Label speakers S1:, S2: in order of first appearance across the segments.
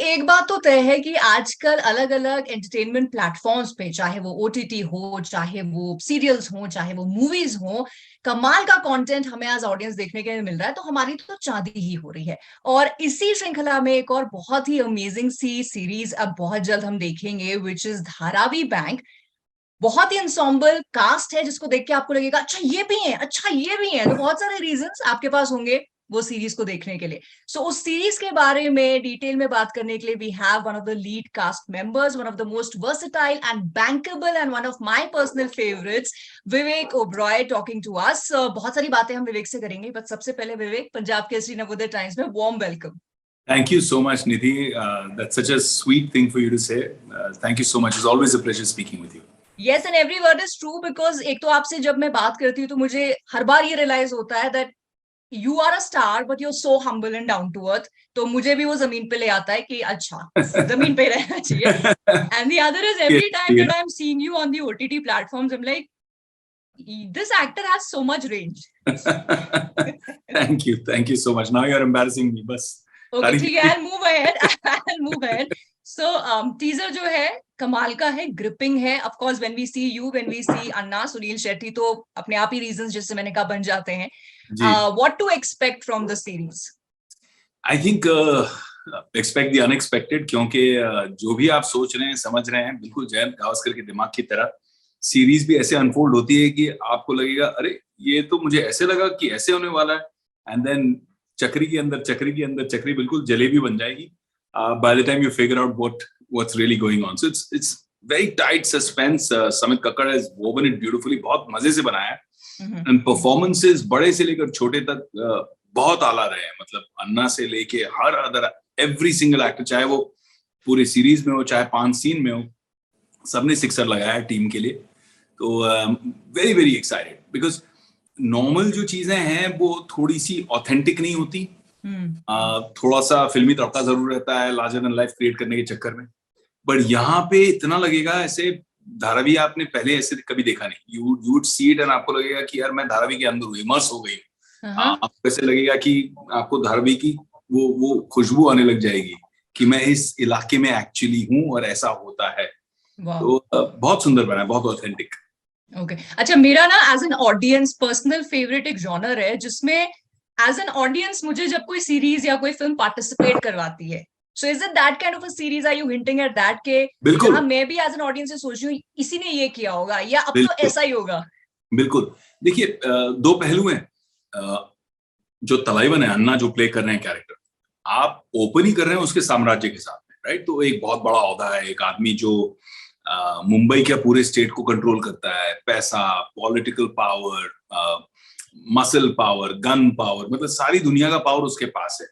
S1: एक बात तो तय है कि आजकल अलग अलग एंटरटेनमेंट प्लेटफॉर्म्स पे, चाहे वो ओटीटी हो, चाहे वो सीरियल्स हो, चाहे वो मूवीज हो, कमाल का कंटेंट हमें एज ऑडियंस देखने के लिए मिल रहा है। तो हमारी तो चांदी ही हो रही है। और इसी श्रृंखला में एक और बहुत ही अमेजिंग सी सीरीज अब बहुत जल्द हम देखेंगे, विच इज धारावी बैंक। बहुत ही इंसॉम्बल कास्ट है जिसको देख के आपको लगेगा अच्छा ये भी है, अच्छा ये भी है। तो बहुत सारे रीजंस आपके पास होंगे वो सीरीज को देखने के लिए। सो उस सीरीज के बारे में डिटेल में बात करने के लिए we have one of the lead cast members, one of the most versatile and bankable and one of my personal favourites, Vivek Oberoi talking to us. बहुत सारी बातें हम विवेक से करेंगे, बट सबसे पहले विवेक, पंजाब केसरी नवोदय टाइम्स में warm welcome.
S2: Thank you so much, Nidhi. That's such a sweet thing for you to say. Thank you so much. It's always a pleasure speaking with you.
S1: Yes, and every word is true because एक तो आपसे जब मैं बात करती हूँ तो मुझे हर बार ये रियलाइज होता है that you are a star but you're so humble and down to earth. तो मुझे भी वो जमीन पे ले आता है कि अच्छा जमीन पे रहना चाहिए. And the other is every time that I'm seeing you on the OTT platforms, I'm like, this actor has so much range.
S2: Thank you so much. Now you're embarrassing me. बस.
S1: Okay, ठीक है. I'll move ahead. So teaser जो है कमाल का है, gripping है. Of course, when we see you, when we see अन्ना सुनील शेट्टी, तो अपने आप ही reasons जैसे मैंने कहा बन जाते हैं. What to expect from the series?
S2: I think expect the unexpected, क्योंकि जो भी आप सोच रहे हैं, समझ रहे हैं, बिल्कुल जयंत गावस्कर के दिमाग की तरह सीरीज भी ऐसे अनफोल्ड होती है कि आपको लगेगा अरे ये तो मुझे ऐसे लगा कि ऐसे होने वाला है, एंड देन चक्री के अंदर चक्री बिल्कुल जलेबी बन जाएगी by the time you figure out what's really going on. So it's very tight suspense. Samit Kakkar has woven it beautifully. बहुत मजे से बनाया है, and performances बड़े से लेकर छोटे तक बहुत आला रहे हैं. मतलब अन्ना से लेके हर अदर every single actor, चाहे वो पूरी सीरीज में हो चाहे 5 सीन में हो, सबने सिक्सर लगाया है टीम के लिए. तो very very excited, because normal जो चीजें हैं वो थोड़ी सी ऑथेंटिक नहीं होती. थोड़ा सा फिल्मी तड़का जरूर रहता है लार्जर देन लाइफ क्रिएट करने के चक्कर में, बट यहाँ पे इतना लगेगा ऐसे धारावी आपने पहले ऐसे कभी देखा नहीं. You would see it and आपको लगेगा कि यार मैं धारावी के अंदर हूँ, इमर्स हो गई. आपको ऐसे लगेगा कि आपको धारावी की वो खुशबू आने लग जाएगी कि मैं इस इलाके में एक्चुअली हूँ और ऐसा होता है. तो बहुत सुंदर बना है, बहुत ऑथेंटिक.
S1: ओके, अच्छा, मेरा ना as an audience personal favourite एक जॉनर है जिसमें एज एन ऑडियंस मुझे जब कोई सीरीज या कोई फिल्म पार्टिसिपेट करवाती है. So is it that kind of a series? Are you hinting at that के जहां मैं भी एज एन ऑडियंस से सोच रही हूँ इसी ने ये किया होगा या अब तो ऐसा ही होगा?
S2: बिल्कुल. देखिए, दो पहलू हैं. जो तलाइवन है, अन्ना जो प्ले कर रहे हैं कैरेक्टर, आप ओपन ही कर रहे हैं उसके साम्राज्य के साथ में, राइट? तो एक बहुत बड़ा औहदा है, एक आदमी जो मुंबई के पूरे स्टेट को कंट्रोल करता है. पैसा, political power, muscle power, gun power, मतलब सारी दुनिया का पावर उसके पास है.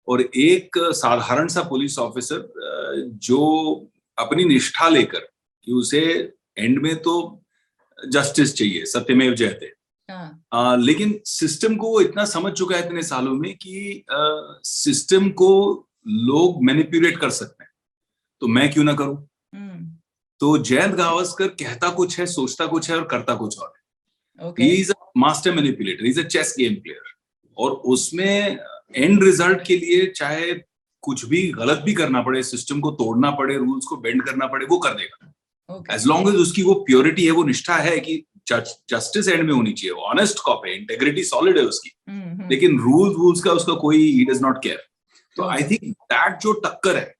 S2: और एक साधारण सा पुलिस ऑफिसर जो अपनी निष्ठा लेकर कि उसे एंड में तो जस्टिस चाहिए, सत्यमेव जयते, लेकिन सिस्टम को वो इतना समझ चुका है इतने सालों में कि सिस्टम को लोग मैनिपुलेट कर सकते हैं, तो मैं क्यों ना करूं. तो जयंत गावस्कर कहता कुछ है, सोचता कुछ है और करता कुछ और है. He is a master manipulator, he is a chess game player. और उसमें एंड रिजल्ट के लिए चाहे कुछ भी गलत भी करना पड़े, सिस्टम को तोड़ना पड़े, रूल्स को बेंड करना पड़े, वो कर देगा. एज लॉन्ग एज उसकी वो प्योरिटी है, वो निष्ठा है कि जस्टिस एंड में होनी चाहिए, वो ऑनेस्ट कॉप है, इंटेग्रिटी सॉलिड है उसकी, लेकिन रूल्स का उसका कोई ही डज नॉट केयर. तो आई थिंक दैट जो टक्कर है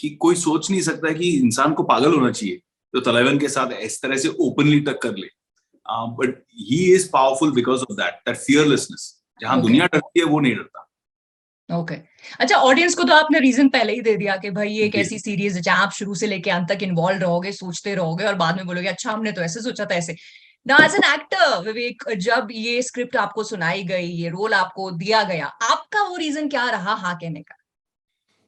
S2: कि कोई सोच नहीं सकता कि इंसान को पागल होना चाहिए तो तलाइवन के साथ इस तरह से ओपनली टक्कर ले. But he is powerful because of that fearlessness. जहां दुनिया डरती है वो नहीं डरता.
S1: ओके, अच्छा, ऑडियंस को तो आपने रीजन पहले ही दे दिया कि भाई ये एक ऐसी सीरीज है जहां आप शुरू से लेके अंत तक इन्वॉल्व रहोगे, सोचते रहोगे और बाद में बोलोगे अच्छा हमने तो ऐसे सोचा था ऐसे. नाउ एज एन एक्टर विवेक, जब ये स्क्रिप्ट आपको सुनाई गई, ये रोल आपको दिया गया, आपका वो रीजन क्या रहा हाँ कहने का?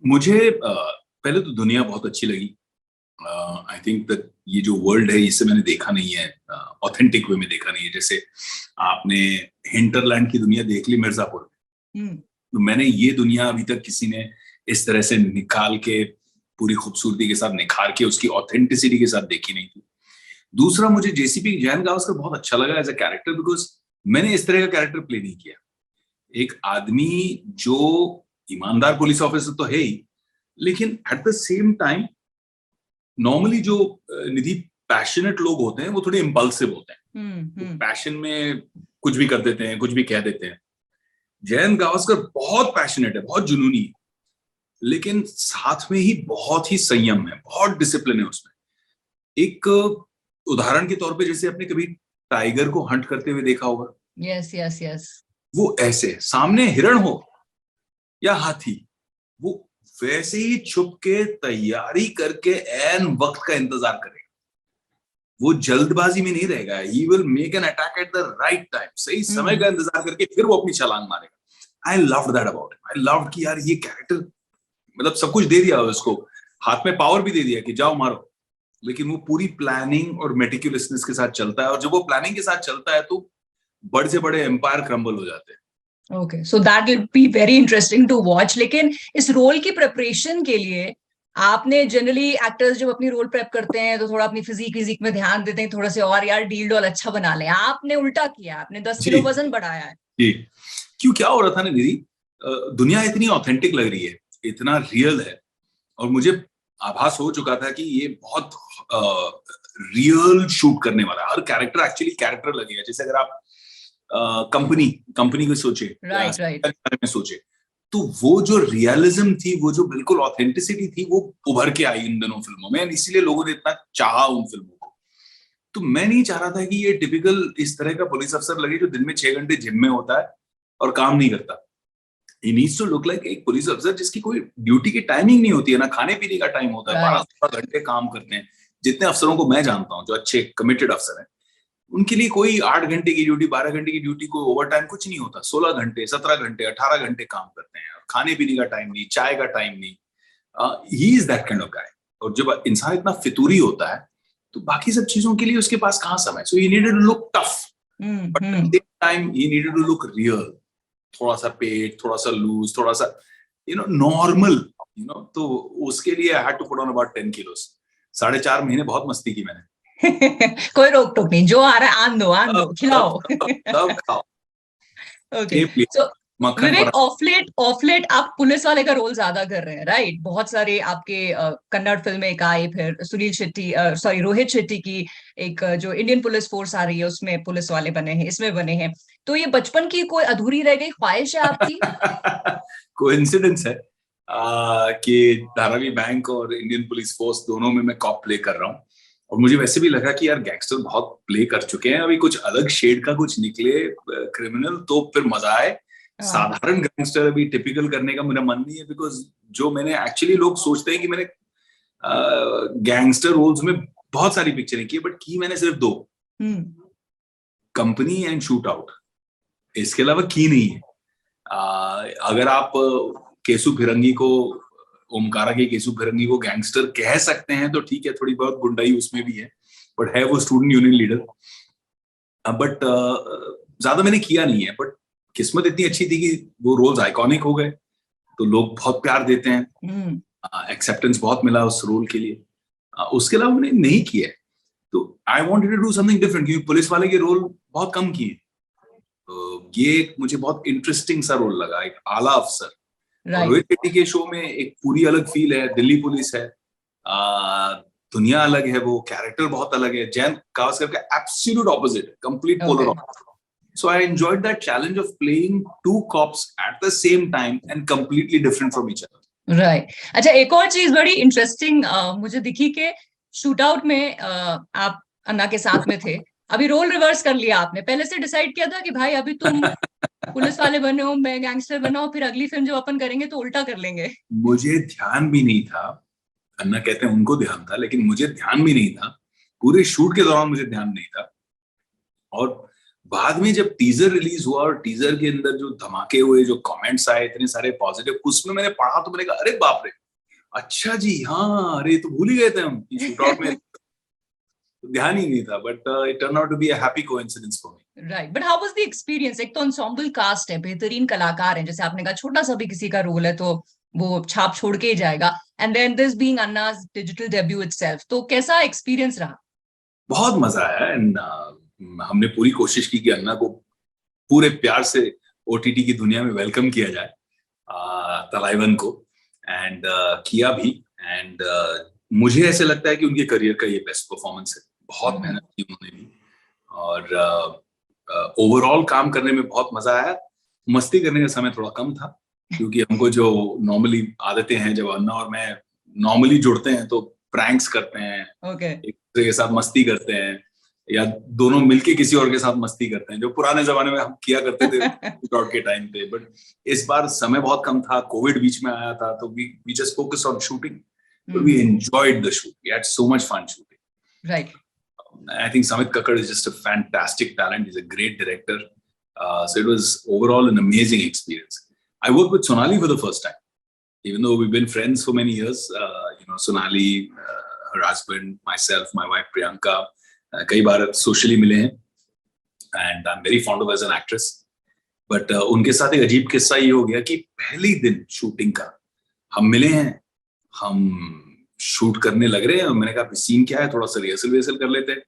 S2: मुझे पहले तो दुनिया बहुत अच्छी लगी. आई थिंक दैट ये जो वर्ल्ड है इसे मैंने देखा नहीं है, ऑथेंटिक वे में देखा नहीं है. जैसे आपने हिंटरलैंड की दुनिया देख ली मिर्जापुर में, तो मैंने ये दुनिया अभी तक किसी ने इस तरह से निकाल के पूरी खूबसूरती के साथ निखार के उसकी ऑथेंटिसिटी के साथ देखी नहीं थी. दूसरा, मुझे जेसीपी जयंत गावस्कर बहुत अच्छा लगा एज अ कैरेक्टर, बिकॉज मैंने इस तरह का कैरेक्टर प्ले नहीं किया. एक आदमी जो ईमानदार पुलिस ऑफिसर तो है ही, लेकिन eight the same time normally जो निधि पैशनेट लोग होते हैं वो थोड़े इम्पल्सिव होते हैं, पैशन में कुछ भी कर देते हैं, कुछ भी कह देते हैं। जयंत गावस्कर बहुत पैशनेट है, बहुत जुनूनी है, लेकिन साथ में ही बहुत ही संयम है, बहुत डिसिप्लिन है उसमें। एक उदाहरण के तौर पे जैसे आपने कभी टाइगर को हंट करते हुए देखा होगा,
S1: यस यस यस,
S2: वो ऐसे सामने हिरण हो या हाथी, वो वैसे ही छुप के तैयारी करके एन वक्त का इंतजार करेगा। वो जल्दबाजी में नहीं रहेगा, he will make an attack at the right time, सही समय का इंतजार करके फिर वो अपनी छलांग मारेगा। I loved that about him. I loved कि यार ये कैरेक्टर, मतलब सब कुछ दे दिया उसको, हाथ में पावर भी दे दिया कि जाओ मारो, लेकिन वो पूरी प्लानिंग और मेटिकुलसनेस के साथ चलता है, और जब वो प्लानिंग के साथ चलता है तो बड़े से बड़े एम्पायर क्रम्बल हो जाते हैं।
S1: Okay, so that will be very interesting to watch. लेकिन इस रोल की प्रिपरेशन के लिए आपने, जनरली एक्टर्स जब अपनी रोल प्रेप करते हैं तो थोड़ा अपनी फिजिक में ध्यान देते हैं, थोड़ा से और यार डील डॉल अच्छा बना ले, आपने उल्टा किया, आपने 10 किलो वजन बढ़ाया है।
S2: जी, क्यों, क्या हो रहा था ना दीदी, दुनिया इतनी ऑथेंटिक लग रही है, इतना रियल है, और मुझे आभास हो चुका था कि ये बहुत रियल शूट करने वाला है। हर कैरेक्टर एक्चुअली कैरेक्टर लगेगा। जैसे अगर आप कंपनी को सोचे,
S1: राइट
S2: में सोचे, तो वो जो रियलिज्म थी, वो जो बिल्कुल ऑथेंटिसिटी थी, वो उभर के आई इन दोनों फिल्मों में, इसीलिए लोगों ने इतना चाहा उन फिल्मों को। तो मैं नहीं चाह रहा था कि ये टिपिकल इस तरह का पुलिस अफसर लगे जो दिन में 6 घंटे जिम में होता है और काम नहीं करता। He needs to look like एक पुलिस अफसर जिसकी कोई ड्यूटी की टाइमिंग नहीं होती है, ना खाने पीने का टाइम होता है, 12 घंटे काम करते हैं। जितने अफसरों को मैं जानता हूँ जो अच्छे कमिटेड अफसर हैं, उनके लिए कोई 8 घंटे की ड्यूटी, 12 घंटे की ड्यूटी, कोई ओवर टाइम कुछ नहीं होता। 16 घंटे, 17 घंटे, 18 घंटे काम करते हैं, खाने पीने का टाइम नहीं, चाय का टाइम नहीं। He is that kind of guy. और जब इंसान इतना फितूरी होता है तो बाकी सब चीजों के लिए उसके पास कहाँ समय। So he needed to look tough, but at the same time he needed to look real. थोड़ा सा पेट, थोड़ा सा लूज, थोड़ा सा नॉर्मल, तो उसके लिए I had to put on about 10 kilos. 4.5 महीने बहुत मस्ती की मैंने।
S1: कोई रोक टोक नहीं, जो आ रहा है आन दो खिलाओ।
S2: तब खाओ।
S1: ओके, सो विवेक, ऑफलेट आप पुलिस वाले का रोल ज्यादा कर रहे हैं, राइट? बहुत सारे आपके कन्नड़ फिल्में एक आई, फिर सुनील शेट्टी, सॉरी रोहित शेट्टी की एक जो इंडियन पुलिस फोर्स आ रही है उसमें पुलिस वाले बने हैं, इसमें बने हैं। तो ये बचपन की कोई अधूरी रह गई ख्वाहिश है आपकी?
S2: कोइंसिडेंस है कि धारावी बैंक और इंडियन पुलिस फोर्स दोनों में मैं कॉप प्ले कर रहा हूँ, और मुझे वैसे भी लगा कि यार गैंगस्टर बहुत प्ले कर चुके हैं, अभी कुछ अलग शेड का कुछ निकले क्रिमिनल तो फिर मजा आए। साधारण गैंगस्टर अभी टिपिकल करने का मेरा मन नहीं है, बिकॉज जो मैंने एक्चुअली, लोग सोचते हैं कि मैंने गैंगस्टर रोल्स में बहुत सारी पिक्चरें की, बट की मैंने सिर्फ 2, कंपनी एंड शूट आउट। इसके अलावा की नहीं है। अगर आप केसु फिरंगी को, ओमकारा के केसु फिरंगी को गैंगस्टर कह सकते हैं तो ठीक है, थोड़ी बहुत गुंडाई उसमें भी है, बट है वो स्टूडेंट यूनियन लीडर। बट ज्यादा मैंने किया नहीं है, बट किस्मत इतनी अच्छी थी कि वो रोल्स आइकॉनिक हो गए, तो लोग बहुत प्यार देते हैं, एक्सेप्टेंस बहुत मिला उस रोल के लिए। उसके अलावा मैंने नहीं किया है, तो I wanted to do something different, क्योंकि पुलिस वाले के रोल बहुत कम किए, तो ये मुझे बहुत इंटरेस्टिंग सा रोल लगा, एक आला अफसर। रोहित शेट्टी के शो में एक पूरी अलग फील है, दिल्ली पुलिस है, दुनिया अलग है, वो कैरेक्टर बहुत अलग है। जयंत गावस्कर का absolute opposite, complete polar opposite. So I enjoyed that challenge of playing 2 cops at the same time and completely different from each other.
S1: Right. अच्छा, एक और चीज बड़ी इंटरेस्टिंग मुझे दिखी कि शूट आउट में आप अन्ना के साथ में थे, अभी रोल रिवर्स कर लिया आपने। पहले से डिसाइड किया था कि भाई अभी तुम पुलिस वाले बने हो, मैं गैंगस्टर बना हूं, फिर अगली फिल्म जो अपन करेंगे तो उल्टा कर लेंगे?
S2: मुझे ध्यान भी नहीं था, अन्ना कहते हैं उनको ध्यान था, लेकिन मुझे ध्यान भी नहीं था। पूरे शूट के दौरान मुझे ध्यान नहीं था, और बाद में जब टीजर रिलीज हुआ और टीजर के अंदर जो धमाके हुए, जो कमेंट्स आए इतने सारे पॉजिटिव, उसमें मैंने पढ़ा तो मैंने कहा अरे बाप रे, अच्छा जी, हाँ, अरे तो भूल ही गए थे हम शूट आउट में। ध्यान ही नहीं था, but it turn out to be a happy coincidence for me.
S1: Right, but how was the experience? एक तो एंसेम्बल कास्ट है, बेहतरीन कलाकार हैं, जैसे आपने कहा छोटा सा भी किसी का रोल है तो वो छाप छोड़ के ही जाएगा, एंड देन दिस बीइंग अन्ना's डिजिटल डेब्यू इटसेल्फ, तो कैसा एक्सपीरियंस रहा?
S2: बहुत मजा आया, एंड हमने पूरी कोशिश की कि अन्ना को पूरे प्यार से ओटीटी की दुनिया में वेलकम किया जाए, तलाइवन को, एंड किया भी. एंड मुझे ऐसे लगता है कि उनके करियर का ये बेस्ट परफॉर्मेंस है. बहुत मेहनत की उन्होंने भी, और ओवरऑल काम करने में बहुत मजा आया. मस्ती करने का समय थोड़ा कम था, क्योंकि हमको जो नॉर्मली आदतें हैं, जब अन्ना और मैं नॉर्मली जुड़ते हैं तो प्रैंक्स करते हैं, एक दूसरे के साथ मस्ती करते हैं, या दोनों मिलके किसी और के साथ मस्ती करते हैं, जो पुराने जमाने में हम किया करते थे शूट के टाइम पे. बट इस बार समय बहुत कम था, कोविड बीच में आया था, तो we just focus on shooting. We enjoyed the shoot. We had so much fun shooting.
S1: Right.
S2: I think Samit Kakkad is just a fantastic talent. He's a great director. So it was overall an amazing experience. I worked with Sonali for the first time. Even though we've been friends for many years, Sonali, her husband, myself, my wife Priyanka, कई बार socially मिले हैं. And I'm very fond of her as an actress. But उनके साथ एक अजीब किस्सा ये हो गया कि पहले दिन शूटिंग का हम मिले हैं, हम शूट करने लग रहे हैं, और मैंने कहा सीन क्या है, थोड़ा सा रिहर्सल कर लेते हैं.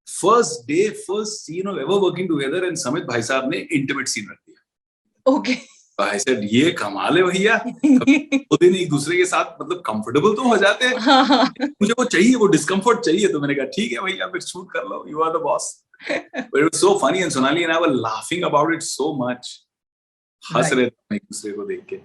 S2: First day first scene of ever working together, and Samit भाई साहब ने इंटीमेट सीन रख दिया.
S1: ओके.
S2: आई सेड ये कमाल है भैया. दो दिन एक दूसरे के साथ मतलब कंफर्टेबल तो हो जाते हैं, मुझे वो चाहिए, वो डिस्कम्फर्ट चाहिए. तो मैंने कहा ठीक है भैया, फिर शूट कर लो, you are the boss. But it was so funny, and Sonali and I were laughing about it so much. हंस रहे थे एक दूसरे को देख के.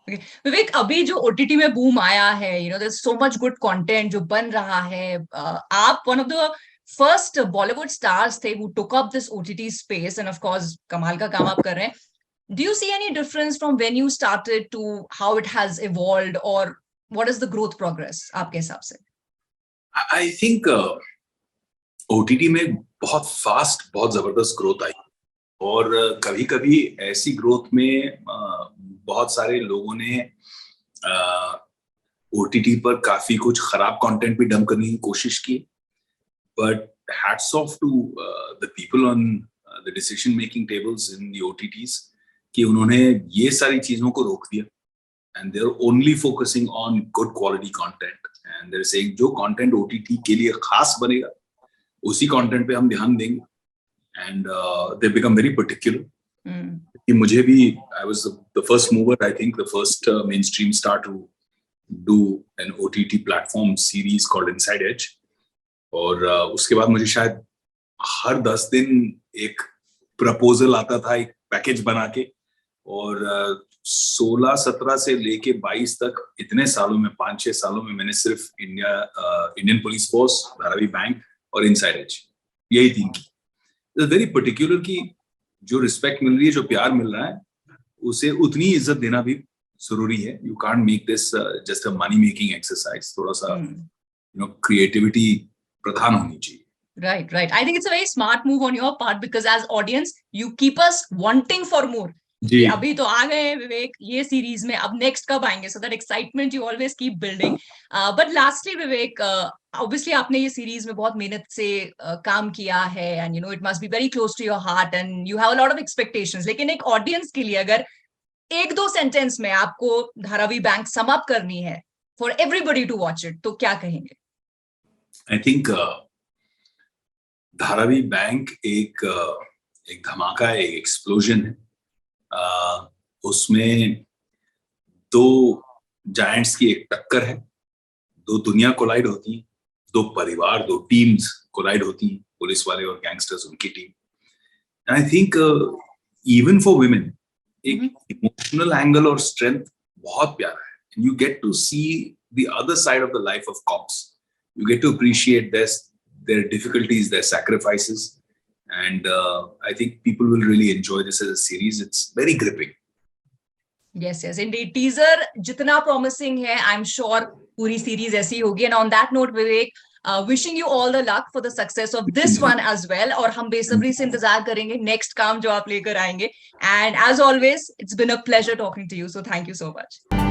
S1: विवेक, अभी जो ओटीटी में बूम आया है, there is so much good content जो बन रहा है. आप one of the first Bollywood stars थे who took up this OTT space, and of course कमाल का काम आप कर रहे हैं. Do you see any difference from when you started to how it has evolved, or what is the growth progress आपके हिसाब से?
S2: I think OTT में बहुत फास्ट, बहुत जबरदस्त ग्रोथ आई, और कभी-कभी ऐसी ग्रोथ में बहुत सारे लोगों ने OTT पर काफी कुछ खराब कंटेंट भी डंप करने की कोशिश की. But hats off to the people on the decision making tables in the OTTs कि उन्होंने ये सारी चीजों को रोक दिया, and they're only focusing on good quality content, and they're saying जो content OTT के लिए खास बनेगा उसी content पे हम ध्यान देंगे. And they become very particular. कि मुझे भी, I was the first mover, I think the first mainstream star to do an OTT platform series called Inside Edge. और उसके बाद मुझे शायद हर 10 दिन एक प्रपोजल आता था, एक पैकेज बना के, और 16-17 से लेके 22 तक, इतने सालों में, 5-6 सालों में मैंने सिर्फ Indian police force, Dharavi bank और इनसाइड एज, यही 3 की. वेरी पर्टिकुलर की जो रिस्पेक्ट मिल रही है, जो प्यार मिल रहा है, उसे उतनी इज्जत देना भी जरूरी है. You can't make this just a money making exercise. थोड़ा सा क्रिएटिविटी प्रधान होनी चाहिए.
S1: Right. I think it's a very smart move on your part, because as audience you keep us wanting for more. जी. अभी तो आ गए विवेक ये सीरीज में, अब नेक्स्ट कब आएंगे? So that excitement you always keep building. But lastly Vivek, obviously आपने ये सीरीज में बहुत मेहनत से काम किया है, and it must be very close to your heart, and you have a lot of expectations. लेकिन एक ऑडियंस के लिए अगर 1-2 सेंटेंस में आपको धारावी बैंक सम अप करनी है for everybody to watch it, तो क्या कहेंगे?
S2: I think धारावी बैंक एक धमाका है, एक एक्सप्लोजन है. उसमें 2 जायंट्स की एक टक्कर है, 2 दुनिया कोलाइड होती है, 2 परिवार, 2 टीम्स कोलाइड होती हैं, पुलिस वाले और गैंगस्टर्स, उनकी team. And I think even for women एक इमोशनल एंगल और स्ट्रेंथ बहुत प्यारा है. And you get to see the other side of the life of cops. You get to appreciate their difficulties, their sacrifices, and I think people will really enjoy this as a series. It's very gripping.
S1: Yes, indeed. Teaser जितना promising है, I'm sure पूरी series ऐसी होगी. And on that note, Vivek, wishing you all the luck for the success of this one as well. और हम बेसब्री से इंतजार करेंगे next काम जो आप लेकर आएंगे. And as always, it's been a pleasure talking to you. So thank you so much.